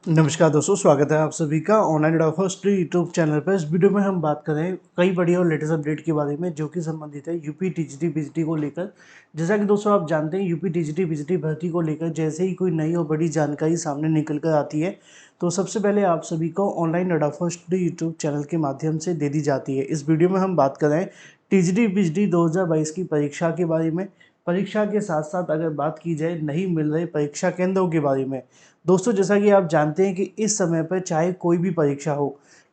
नमस्कार दोस्तों, स्वागत है आप सभी का ऑनलाइन फर्स्ट यूट्यूब चैनल पर। इस वीडियो में हम बात करें कई बड़ी और लेटेस्ट अपडेट के बारे में जो कि संबंधित है यूपी टीजीटी बीजीटी को लेकर। जैसा कि दोस्तों आप जानते हैं, यूपी टीजीटी बीजीटी भर्ती को लेकर जैसे ही कोई नई और बड़ी जानकारी सामने निकल कर आती है तो सबसे पहले आप सभी को ऑनलाइन फर्स्ट यूट्यूब चैनल के माध्यम से दे दी जाती है। इस वीडियो में हम बात करें टीजीटी बीजीटी 2022 की परीक्षा के बारे में। परीक्षा के साथ साथ अगर बात की जाए नहीं मिल रहे परीक्षा केंद्रों के बारे में। दोस्तों, जैसा कि आप जानते हैं कि इस समय पर चाहे कोई भी परीक्षा हो,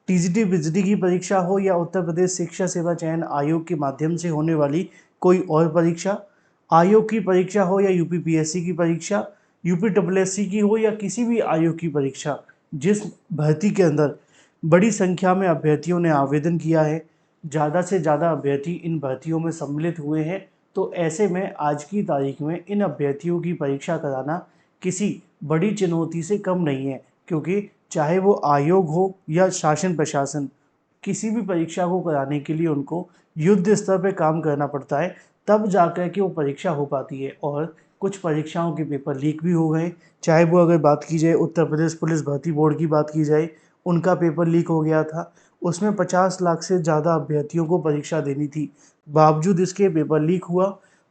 टीजीटी बीजीटी की परीक्षा हो या उत्तर प्रदेश शिक्षा सेवा चयन आयोग के माध्यम से होने वाली कोई और परीक्षा, आयोग की परीक्षा हो या यूपी पीएससी की परीक्षा, यूपी डब्ल्यूएससी की हो या किसी भी आयोग की परीक्षा, जिस भर्ती के अंदर बड़ी संख्या में अभ्यर्थियों ने आवेदन किया है, ज़्यादा से ज़्यादा अभ्यर्थी इन भर्तियों में सम्मिलित हुए हैं, तो ऐसे में आज की तारीख में इन अभ्यर्थियों की परीक्षा कराना किसी बड़ी चुनौती से कम नहीं है, क्योंकि चाहे वो आयोग हो या शासन प्रशासन, किसी भी परीक्षा को कराने के लिए उनको युद्ध स्तर पे काम करना पड़ता है, तब जाकर के वो परीक्षा हो पाती है। और कुछ परीक्षाओं के पेपर लीक भी हो गए, चाहे वो अगर बात की जाए उत्तर प्रदेश पुलिस भर्ती बोर्ड की बात की जाए, उनका पेपर लीक हो गया था। उसमें 50 लाख से ज़्यादा अभ्यर्थियों को परीक्षा देनी थी, बावजूद इसके पेपर लीक हुआ,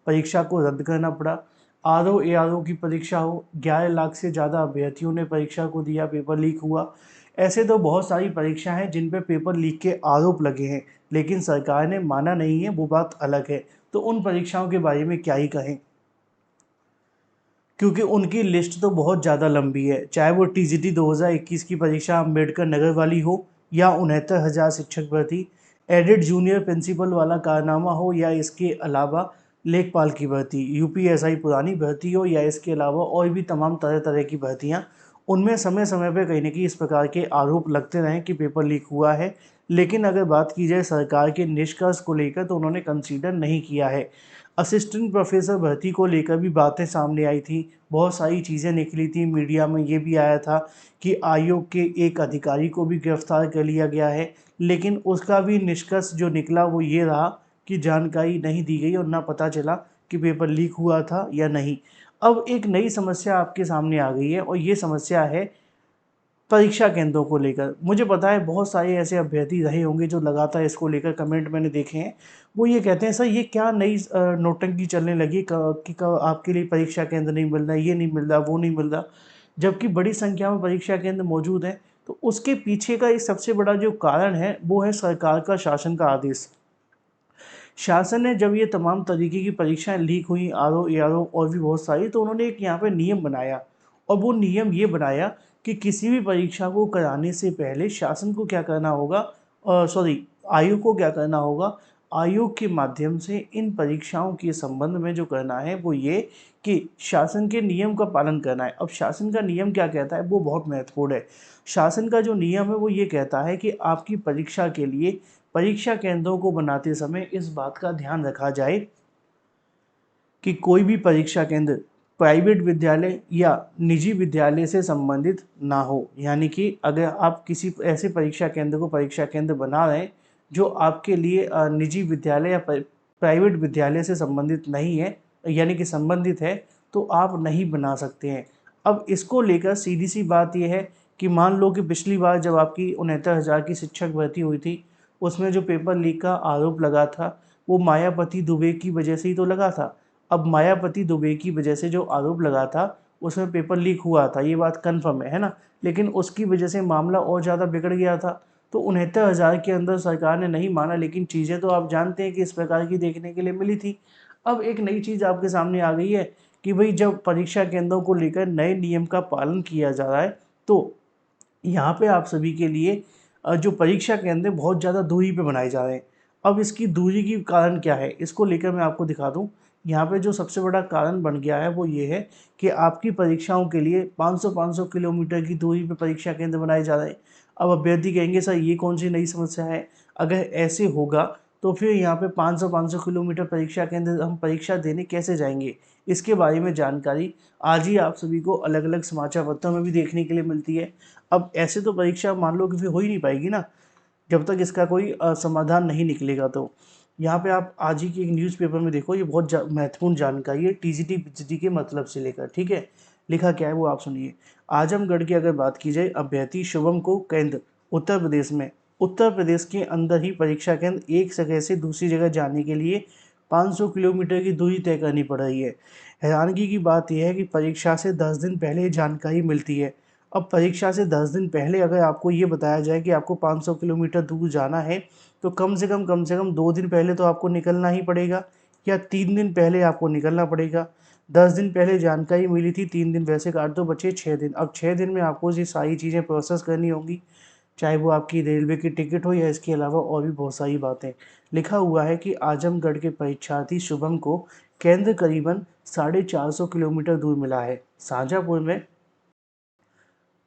परीक्षा को रद्द करना पड़ा। आरओ एआरओ की परीक्षा हो, 11 लाख से ज़्यादा अभ्यर्थियों ने परीक्षा को दिया, पेपर लीक हुआ। ऐसे तो बहुत सारी परीक्षा हैं जिन पे पेपर लीक के आरोप लगे हैं, लेकिन सरकार ने माना नहीं है, वो बात अलग है। तो उन परीक्षाओं के बारे में क्या ही कहें, क्योंकि उनकी लिस्ट तो बहुत ज़्यादा लंबी है। चाहे वो टीजीटी 2021 की परीक्षा अम्बेडकर नगर वाली हो या 69,000 शिक्षक भर्ती, एडेड जूनियर प्रिंसिपल वाला कारनामा हो या इसके अलावा लेखपाल की भर्ती, यूपीएसआई पुरानी भर्ती हो या इसके अलावा और भी तमाम तरह तरह की भर्तियां, उनमें समय समय पर कहीं ना कहीं इस प्रकार के आरोप लगते रहे कि पेपर लीक हुआ है। लेकिन अगर बात की जाए सरकार के निष्कर्ष को लेकर तो उन्होंने कंसीडर नहीं किया है। असिस्टेंट प्रोफेसर भर्ती को लेकर भी बातें सामने आई थी, बहुत सारी चीज़ें निकली थी, मीडिया में ये भी आया था कि आयोग के एक अधिकारी को भी गिरफ्तार कर लिया गया है, लेकिन उसका भी निष्कर्ष जो निकला वो ये रहा कि जानकारी नहीं दी गई और ना पता चला कि पेपर लीक हुआ था या नहीं। अब एक नई समस्या आपके सामने आ गई है और ये समस्या है परीक्षा केंद्रों को लेकर। मुझे पता है बहुत सारे ऐसे अभ्यर्थी रहे होंगे जो लगातार इसको लेकर कमेंट मैंने देखे हैं, वो ये कहते हैं सर ये क्या नई नौटंकी चलने लगी कि आपके लिए परीक्षा केंद्र नहीं मिल रहा, ये नहीं मिल रहा, वो नहीं मिल रहा, जबकि बड़ी संख्या में परीक्षा केंद्र मौजूद हैं। तो उसके पीछे का एक सबसे बड़ा जो कारण है वो है सरकार का शासन का आदेश। शासन ने जब ये तमाम तरीके की परीक्षाएं लीक हुई, आरओ एआरओ और भी बहुत सारी, तो उन्होंने एक यहाँ पे नियम बनाया। और वो नियम ये बनाया कि किसी भी परीक्षा को कराने से पहले शासन को क्या करना होगा, सॉरी, आयोग को क्या करना होगा, आयोग के माध्यम से इन परीक्षाओं के संबंध में जो करना है वो ये कि शासन के नियम का पालन करना है। अब शासन का नियम क्या कहता है वो बहुत महत्वपूर्ण है। शासन का जो नियम है वो ये कहता है कि आपकी परीक्षा के लिए परीक्षा केंद्रों को बनाते समय इस बात का ध्यान रखा जाए कि कोई भी परीक्षा केंद्र प्राइवेट विद्यालय या निजी विद्यालय से संबंधित ना हो। यानी कि अगर आप किसी ऐसे परीक्षा केंद्र को परीक्षा केंद्र बना रहे हैं जो आपके लिए निजी विद्यालय या प्राइवेट विद्यालय से संबंधित नहीं है, यानी कि संबंधित है, तो आप नहीं बना सकते हैं। अब इसको लेकर सीधी सी बात यह है कि मान लो कि पिछली बार जब आपकी 69,000 की शिक्षक भर्ती हुई थी, उसमें जो पेपर लीक का आरोप लगा था वो मायावती दुबे की वजह से ही तो लगा था। अब मायावती दुबे की वजह से जो आरोप लगा था उसमें पेपर लीक हुआ था, ये बात कन्फर्म है ना। लेकिन उसकी वजह से मामला और ज़्यादा बिगड़ गया था। तो 69,000 के अंदर सरकार ने नहीं माना, लेकिन चीज़ें तो आप जानते हैं कि इस प्रकार की देखने के लिए मिली थी। अब एक नई चीज़ आपके सामने आ गई है कि भाई जब परीक्षा केंद्रों को लेकर नए नियम का पालन किया जा रहा है, तो यहाँ पे आप सभी के लिए जो परीक्षा केंद्र है बहुत ज़्यादा दूरी पे बनाए जा रहे हैं। अब इसकी दूरी की कारण क्या है, इसको लेकर मैं आपको दिखा दूँ। यहाँ पे जो सबसे बड़ा कारण बन गया है वो ये है कि आपकी परीक्षाओं के लिए 500-500 किलोमीटर की दूरी पे परीक्षा केंद्र बनाए जा रहे हैं। अब अभ्यर्थी कहेंगे सर ये कौन सी नई समस्या है, अगर ऐसे होगा तो फिर यहाँ पे 500-500 किलोमीटर परीक्षा केंद्र हम परीक्षा देने कैसे जाएंगे। इसके बारे में जानकारी आज ही आप सभी को अलग अलग समाचार पत्रों में भी देखने के लिए मिलती है। अब ऐसे तो परीक्षा मान लो कि फिर हो ही नहीं पाएगी ना, जब तक इसका कोई समाधान नहीं निकलेगा। तो यहाँ पे आप आज ही की एक न्यूज़पेपर में देखो, ये बहुत महत्वपूर्ण जानकारी है टीजीटी बीजीटी के मतलब से लेकर, ठीक है। लिखा क्या है वो आप सुनिए। आजमगढ़ की अगर बात की जाए, अभ्यर्थी शुभम को केंद्र उत्तर प्रदेश के अंदर ही परीक्षा केंद्र एक जगह से दूसरी जगह जाने के लिए 500 किलोमीटर की दूरी तय करनी पड़ रही है। हैरानगी की बात यह है कि परीक्षा से 10 दिन पहले जानकारी मिलती है। अब परीक्षा से 10 दिन पहले अगर आपको ये बताया जाए कि आपको 500 किलोमीटर दूर जाना है, तो कम से कम 2 दिन पहले तो आपको निकलना ही पड़ेगा, या 3 दिन पहले आपको निकलना पड़ेगा। 10 दिन पहले जानकारी मिली थी, 3 दिन वैसे काट दो, बचे 6 दिन। अब 6 दिन में आपको ये सारी चीज़ें प्रोसेस करनी होंगी, चाहे वो आपकी रेलवे की टिकट हो या इसके अलावा और भी बहुत सारी बातें। लिखा हुआ है कि आजमगढ़ के परीक्षार्थी शुभम को केंद्र करीबन 450 किलोमीटर दूर मिला है। शाहजहाँपुर में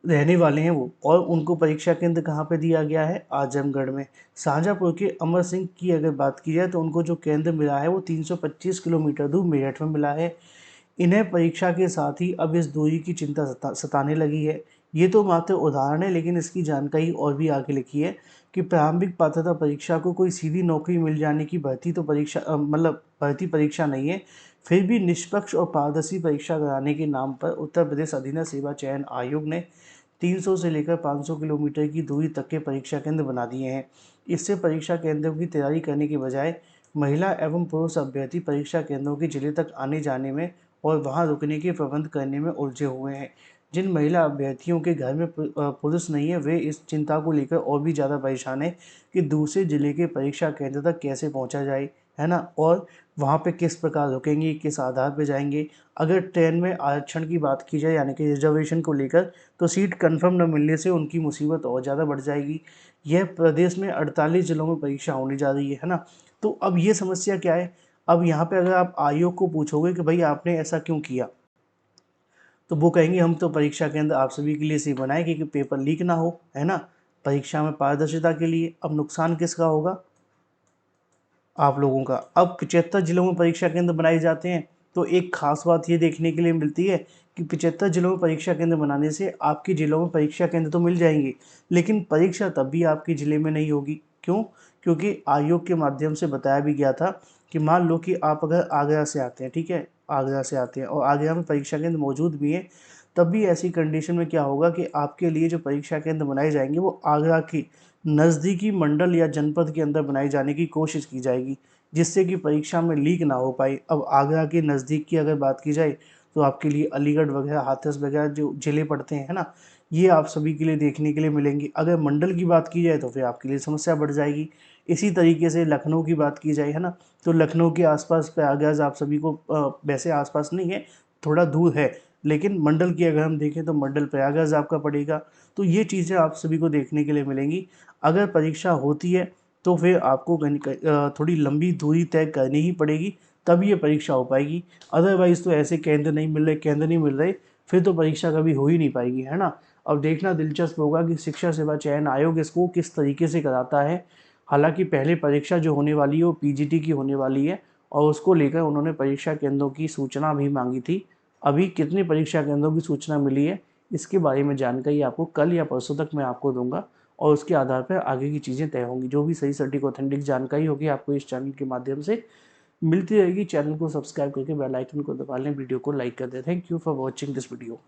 रहने वाले हैं वो, और उनको परीक्षा केंद्र कहाँ पे दिया गया है? आजमगढ़ में। शाहजहाँपुर के अमर सिंह की अगर बात की जाए तो उनको जो केंद्र मिला है वो 325 किलोमीटर दूर मेरठ में मिला है। इन्हें परीक्षा के साथ ही अब इस दूरी की चिंता सताने लगी है। ये तो मात्र उदाहरण है, लेकिन इसकी जानकारी और भी आगे लिखी है कि प्रारंभिक पात्रता परीक्षा को कोई सीधी नौकरी मिल जाने की भर्ती तो परीक्षा मतलब भर्ती परीक्षा नहीं है। फिर भी निष्पक्ष और पारदर्शी परीक्षा कराने के नाम पर उत्तर प्रदेश अधीनस्थ सेवा चयन आयोग ने 300 से लेकर 500 किलोमीटर की दूरी तक के परीक्षा केंद्र बना दिए हैं। इससे परीक्षा केंद्रों की तैयारी करने के बजाय महिला एवं पुरुष अभ्यर्थी परीक्षा केंद्रों के जिले तक आने जाने में और वहां रुकने के प्रबंध करने में उलझे हुए हैं। जिन महिला अभ्यर्थियों के घर में पुरुष नहीं है, वे इस चिंता को लेकर और भी ज़्यादा परेशान है कि दूसरे जिले के परीक्षा केंद्र तक कैसे पहुंचा जाए, है ना, और वहाँ पे किस प्रकार रुकेंगे, किस आधार पे जाएंगे। अगर ट्रेन में आरक्षण की बात की जाए, यानी कि रिजर्वेशन को लेकर, तो सीट कंफर्म न मिलने से उनकी मुसीबत और ज़्यादा बढ़ जाएगी। यह प्रदेश में 48 जिलों में परीक्षा होने जा रही है ना। तो अब ये समस्या क्या है? अब यहाँ पे अगर आप आयोग को पूछोगे कि भाई आपने ऐसा क्यों किया, तो वो कहेंगे हम तो परीक्षा केंद्र आप सभी के लिए इसे बनाए कि पेपर लीक ना हो, है ना, परीक्षा में पारदर्शिता के लिए। अब नुकसान किसका होगा? आप लोगों का। अब 75 जिलों में परीक्षा केंद्र बनाए जाते हैं, तो एक खास बात ये देखने के लिए मिलती है कि 75 जिलों में परीक्षा केंद्र बनाने से आपके जिलों में परीक्षा केंद्र तो मिल जाएंगे, लेकिन परीक्षा तब भी आपके ज़िले में नहीं होगी। क्यों? क्योंकि आयोग के माध्यम से बताया भी गया था कि मान लो कि आप अगर आगरा से आते हैं, ठीक है, आगरा से आते हैं और आगरा में परीक्षा केंद्र मौजूद भी है, तब भी ऐसी कंडीशन में क्या होगा कि आपके लिए जो परीक्षा केंद्र बनाए जाएंगे वो आगरा की नज़दीकी मंडल या जनपद के अंदर बनाई जाने की कोशिश की जाएगी, जिससे कि परीक्षा में लीक ना हो पाए। अब आगरा के नज़दीक की अगर बात की जाए, तो आपके लिए अलीगढ़ वगैरह, हाथरस वगैरह जो ज़िले पड़ते हैं, है ना, ये आप सभी के लिए देखने के लिए मिलेंगे। अगर मंडल की बात की जाए तो फिर आपके लिए समस्या बढ़ जाएगी। इसी तरीके से लखनऊ की बात की जाए, है ना, तो लखनऊ के आसपास प्रयागराज आप सभी को वैसे आसपास नहीं है, थोड़ा दूर है, लेकिन मंडल की अगर हम देखें तो मंडल प्रयागराज आपका पड़ेगा। तो ये चीज़ें आप सभी को देखने के लिए मिलेंगी। अगर परीक्षा होती है तो फिर आपको थोड़ी लंबी दूरी तय करनी ही पड़ेगी, तब ये परीक्षा हो पाएगी। अदरवाइज़ तो ऐसे केंद्र नहीं मिल रहे, फिर तो परीक्षा कभी हो ही नहीं पाएगी, है ना। अब देखना दिलचस्प होगा कि शिक्षा सेवा चयन आयोग इसको किस तरीके से कराता है। हालांकि पहले परीक्षा जो होने वाली है वो पीजीटी की होने वाली है, और उसको लेकर उन्होंने परीक्षा केंद्रों की सूचना भी मांगी थी। अभी कितनी परीक्षा केंद्रों की सूचना मिली है, इसके बारे में जानकारी आपको कल या परसों तक मैं आपको दूंगा, और उसके आधार पर आगे की चीज़ें तय होंगी। जो भी सही सटीक ऑथेंटिक जानकारी होगी आपको इस चैनल के माध्यम से मिलती रहेगी। चैनल को सब्सक्राइब करके बेल आइकन को दबा लें, वीडियो को लाइक कर दें। Thank you for watching this video.